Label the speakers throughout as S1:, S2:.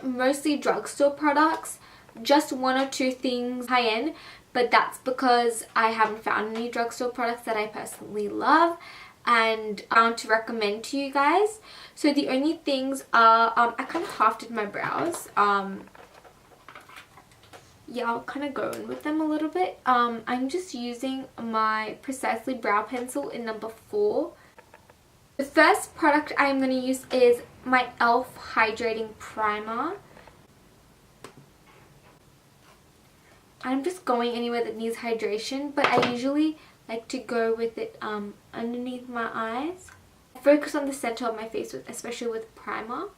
S1: mostly drugstore products, just one or two things high-end, but that's because I haven't found any drugstore products that I personally love and I want to recommend to you guys. So the only things are, I kind of half did my brows. Yeah, I'll kind of go in with them a little bit. I'm just using my Precisely Brow Pencil in number 4. The first product I'm going to use is my e.l.f. Hydrating Primer. I'm just going anywhere that needs hydration, but I usually like to go with it underneath my eyes. I focus on the center of my face, especially with primer.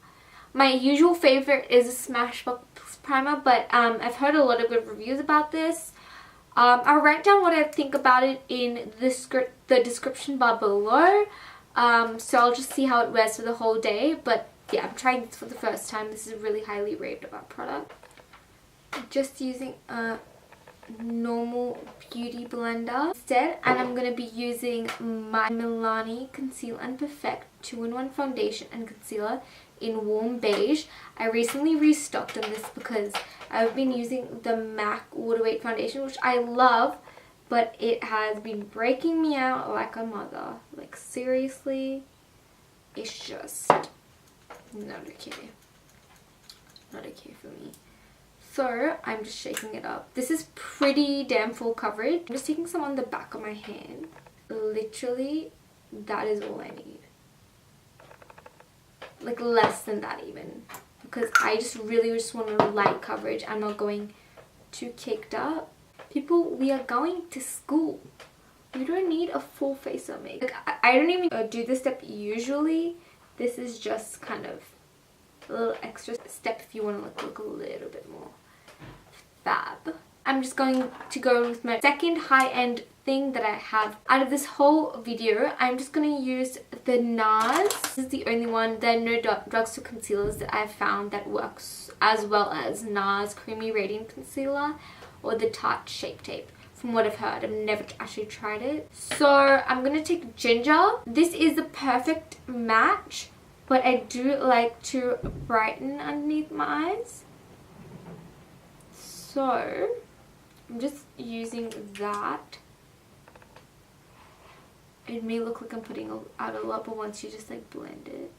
S1: My usual favorite is a Smashbox primer, but I've heard a lot of good reviews about this. I'll write down what I think about it in the description bar below. So I'll just see how it wears for the whole day. But yeah, I'm trying this for the first time. This is a really highly raved about product. Just using a normal beauty blender instead, and I'm going to be using my Milani Conceal and Perfect 2-in-1 foundation and concealer in warm beige. I recently restocked on this because I've been using the MAC Water Weight foundation, which I love, but it has been breaking me out like a mother. Like seriously, it's just not okay. Not okay for me. So I'm just shaking it up. This is pretty damn full coverage. I'm just taking some on the back of my hand. Literally, that is all I need. Like less than that even. Because I just really just want a light coverage. I'm not going too caked up. People, we are going to school. We don't need a full face of makeup. Like, I don't even do this step usually. This is just kind of a little extra step if you want to look a little bit more fab. I'm just going to go with my second high-end thing that I have. Out of this whole video, I'm just going to use the NARS. This is the only one. There are no drugstore concealers that I've found that works as well as NARS Creamy Radiant Concealer or the Tarte Shape Tape. From what I've heard, I've never actually tried it. So I'm going to take Ginger. This is the perfect match, but I do like to brighten underneath my eyes. So I'm just using that. It may look like I'm putting out a lot, but once you just like blend it.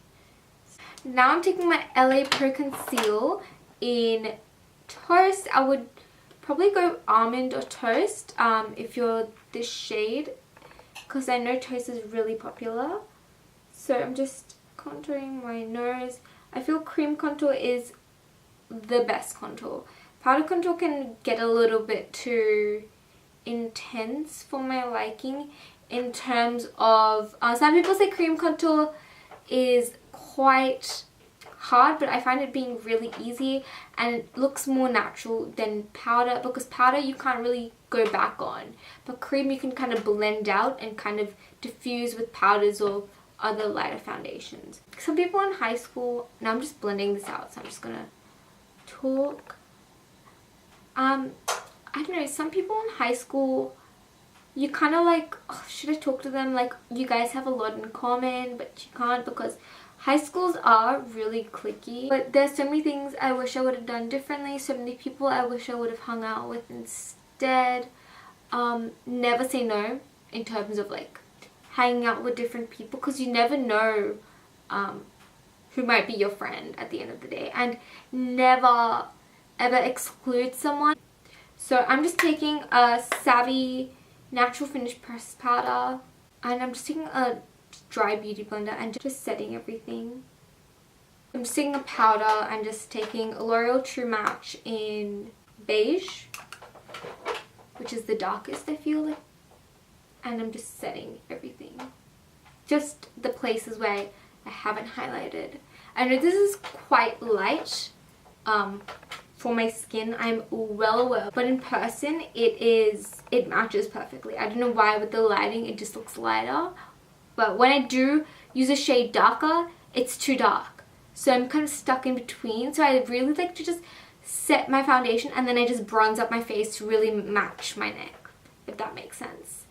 S1: Now I'm taking my LA Pro Conceal in Toast. I would probably go Almond or Toast if you're this shade, because I know Toast is really popular. So I'm just contouring my nose. I feel cream contour is the best contour. Powder contour can get a little bit too intense for my liking in terms of, some people say cream contour is quite hard, but I find it being really easy and it looks more natural than powder, because powder you can't really go back on, but cream you can kind of blend out and kind of diffuse with powders or other lighter foundations. Some people in high school, now I'm just blending this out, so I'm just gonna talk. I don't know, some people in high school, you kind of like, oh, should I talk to them? Like, you guys have a lot in common, but you can't, because high schools are really cliquey. But there's so many things I wish I would have done differently, so many people I wish I would have hung out with instead. Never say no in terms of like hanging out with different people, because you never know who might be your friend at the end of the day, and never ever exclude someone. So I'm just taking a Savvy Natural Finish Pressed Powder, and I'm just taking a dry beauty blender and just setting everything. I'm just taking a powder and just taking L'Oreal True Match in beige, which is the darkest I feel like, and I'm just setting everything. Just the places where I haven't highlighted. I know this is quite light for my skin, I'm well aware, but in person it matches perfectly. I don't know why with the lighting it just looks lighter, but when I do use a shade darker, it's too dark. So I'm kind of stuck in between. So I really like to just set my foundation and then I just bronze up my face to really match my neck, if that makes sense.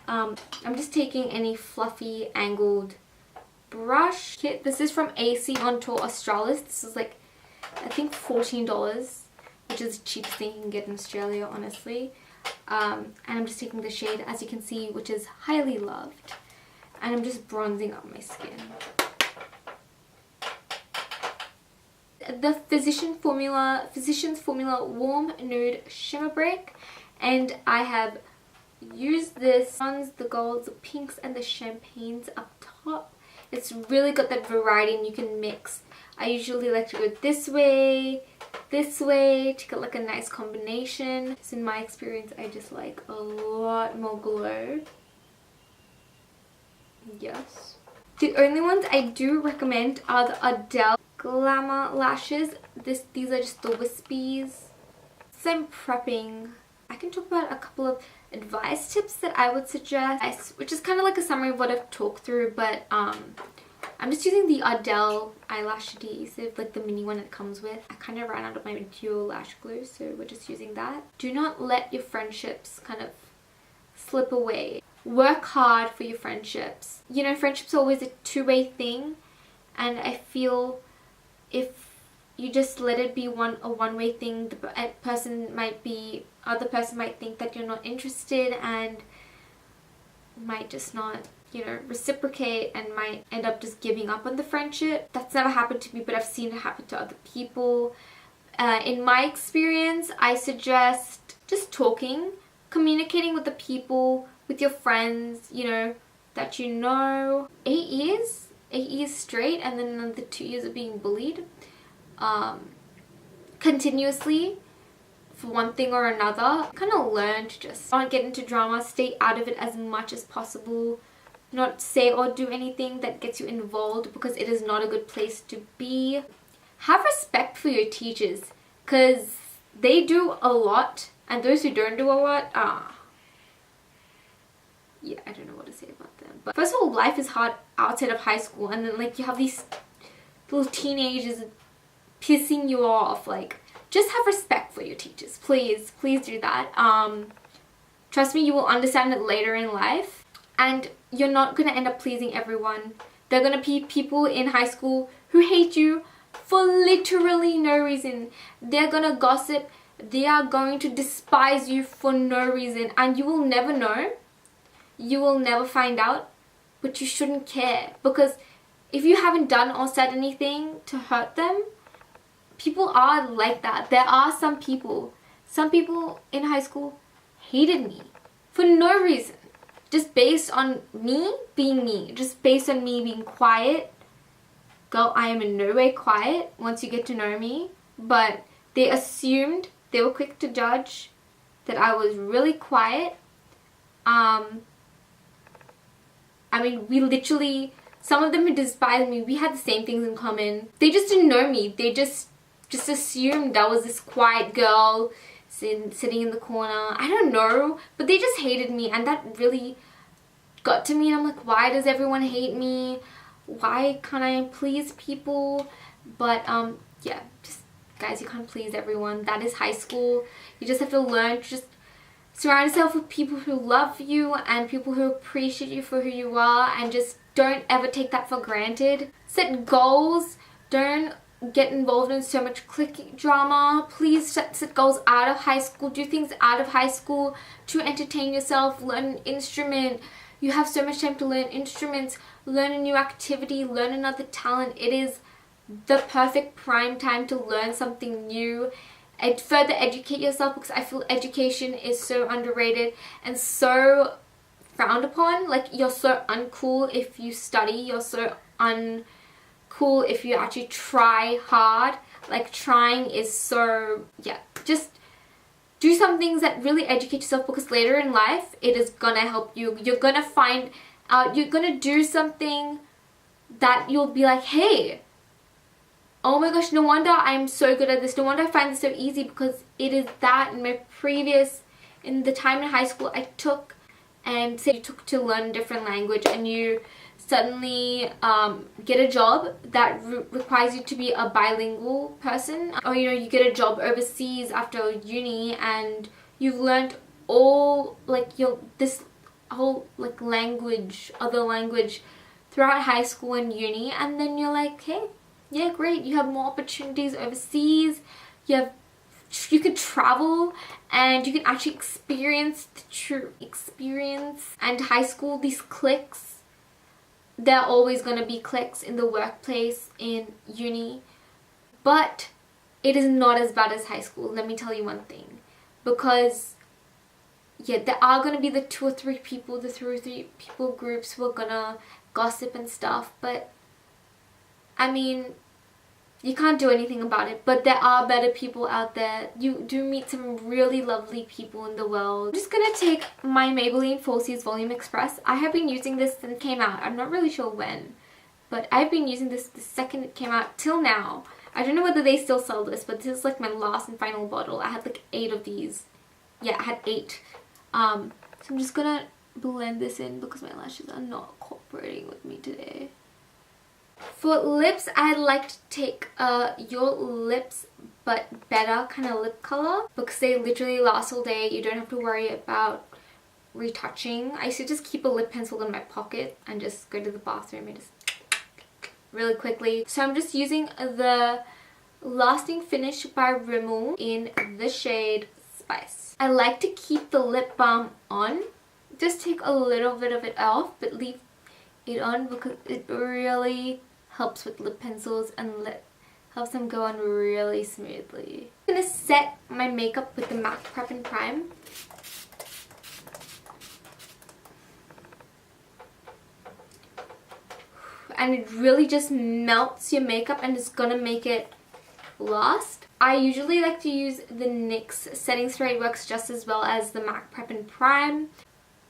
S1: I'm just taking any fluffy angled brush. This is from AC On Tour Australis. This is like I think $14, which is the cheapest thing you can get in Australia, honestly. And I'm just taking the shade, as you can see, which is Highly Loved. And I'm just bronzing up my skin. The Physicians Formula Warm Nude Shimmer Break. And I have used this ones, the golds, the pinks, and the champagnes up top. It's really got that variety and you can mix. I usually like to go this way to get like a nice combination. So in my experience, I just like a lot more glow. Yes. The only ones I do recommend are the Adele Glamour Lashes. These are just the wispies. So I'm prepping. I can talk about a couple of advice tips that I would suggest, which is kind of like a summary of what I've talked through, but I'm just using the Adele eyelash adhesive, like the mini one it comes with. I kind of ran out of my dual lash glue, so we're just using that. Do not let your friendships kind of slip away. Work hard for your friendships. You know, friendships are always a two-way thing, and I feel if you just let it be a one-way thing, the other person might think that you're not interested and might just not, you know, reciprocate and might end up just giving up on the friendship. That's never happened to me, but I've seen it happen to other people. In my experience, I suggest just talking, communicating with the people, with your friends, you know, that you know. 8 years straight, and then another 2 years of being bullied continuously for one thing or another. Kind of learn to just not get into drama, stay out of it as much as possible, not say or do anything that gets you involved, because it is not a good place to be. Have respect for your teachers, because they do a lot, and those who don't do a lot, yeah, I don't know what to say about them. But first of all, life is hard outside of high school, and then like you have these little teenagers pissing you off. Like, just have respect for your teachers, please do that. Trust me, you will understand it later in life, and you're not gonna end up pleasing everyone. There are gonna be people in high school who hate you for literally no reason. They're gonna gossip, they are going to despise you for no reason, and you will never know. You will never find out, but you shouldn't care, because if you haven't done or said anything to hurt them, people are like that. There are some people in high school hated me for no reason, just based on me being me, just based on me being quiet. Girl, I am in no way quiet once you get to know me, but they assumed, they were quick to judge that I was really quiet. I mean, we literally, some of them who despised me, we had the same things in common. They just didn't know me. They just assumed I was this quiet girl sitting in the corner. I don't know, but they just hated me, and that really got to me. And I'm like, why does everyone hate me? Why can't I please people? But yeah, just guys, you can't please everyone. That is high school. You just have to learn to just surround yourself with people who love you and people who appreciate you for who you are, and just don't ever take that for granted. Set goals. Don't get involved in so much clique drama. Please set goals out of high school. Do things out of high school to entertain yourself. Learn an instrument. You have so much time to learn instruments. Learn a new activity. Learn another talent. It is the perfect prime time to learn something new and further educate yourself, because I feel education is so underrated and so frowned upon. Like, you're so uncool if you study. You're so uncool if you actually try hard. Like, trying is so, yeah, just do some things that really educate yourself, because later in life it is gonna help you. You're gonna find out, you're gonna do something that you'll be like, hey, oh my gosh, no wonder I'm so good at this. No wonder I find this so easy, because it is that in the time in high school I took, and say you took to learn a different language, and you suddenly get a job that requires you to be a bilingual person, or you know, you get a job overseas after uni, and you've learned all like this whole like other language throughout high school and uni, and then you're like, hey, yeah, great. You have more opportunities overseas. You could travel and you can actually experience the true experience. And high school, these cliques, there are always going to be cliques in the workplace, in uni, but it is not as bad as high school. Let me tell you one thing, because yeah, there are going to be the two or three people groups who are gonna gossip and stuff, but I mean, you can't do anything about it. But there are better people out there. You do meet some really lovely people in the world. I'm just gonna take my Maybelline Falsies Volume Express. I have been using this since it came out. I'm not really sure when, but I've been using this the second it came out till now. I don't know whether they still sell this, but this is like my last and final bottle. I had like 8 of these. Yeah, I had 8. So I'm just gonna blend this in because my lashes are not cooperating with me today. For lips, I'd like to take Your Lips But Better kind of lip color because they literally last all day. You don't have to worry about retouching. I used to just keep a lip pencil in my pocket and just go to the bathroom and just really quickly. So I'm just using the Lasting Finish by Rimmel in the shade Spice. I like to keep the lip balm on. Just take a little bit of it off, but leave it on because it really helps with lip pencils and helps them go on really smoothly. I'm gonna set my makeup with the MAC Prep and Prime. And it really just melts your makeup and it's gonna make it last. I usually like to use the NYX setting spray. It works just as well as the MAC Prep and Prime.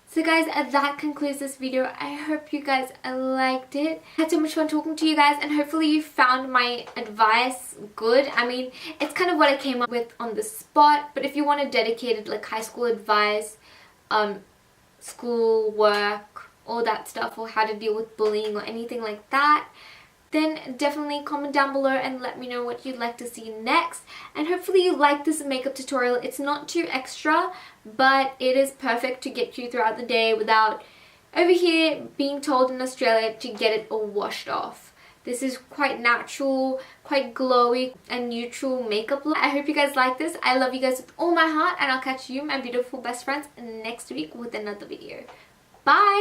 S1: So guys, that concludes this video. I hope you guys liked it. I had so much fun talking to you guys and hopefully you found my advice good. I mean, it's kind of what I came up with on the spot, but if you want a dedicated like high school advice, school, work, all that stuff, or how to deal with bullying or anything like that, then definitely comment down below and let me know what you'd like to see next. And hopefully you like this makeup tutorial. It's not too extra, but it is perfect to get you throughout the day without over here being told in Australia to get it all washed off. This is quite natural, quite glowy and neutral makeup look. I hope you guys like this. I love you guys with all my heart and I'll catch you, my beautiful best friends, next week with another video. Bye!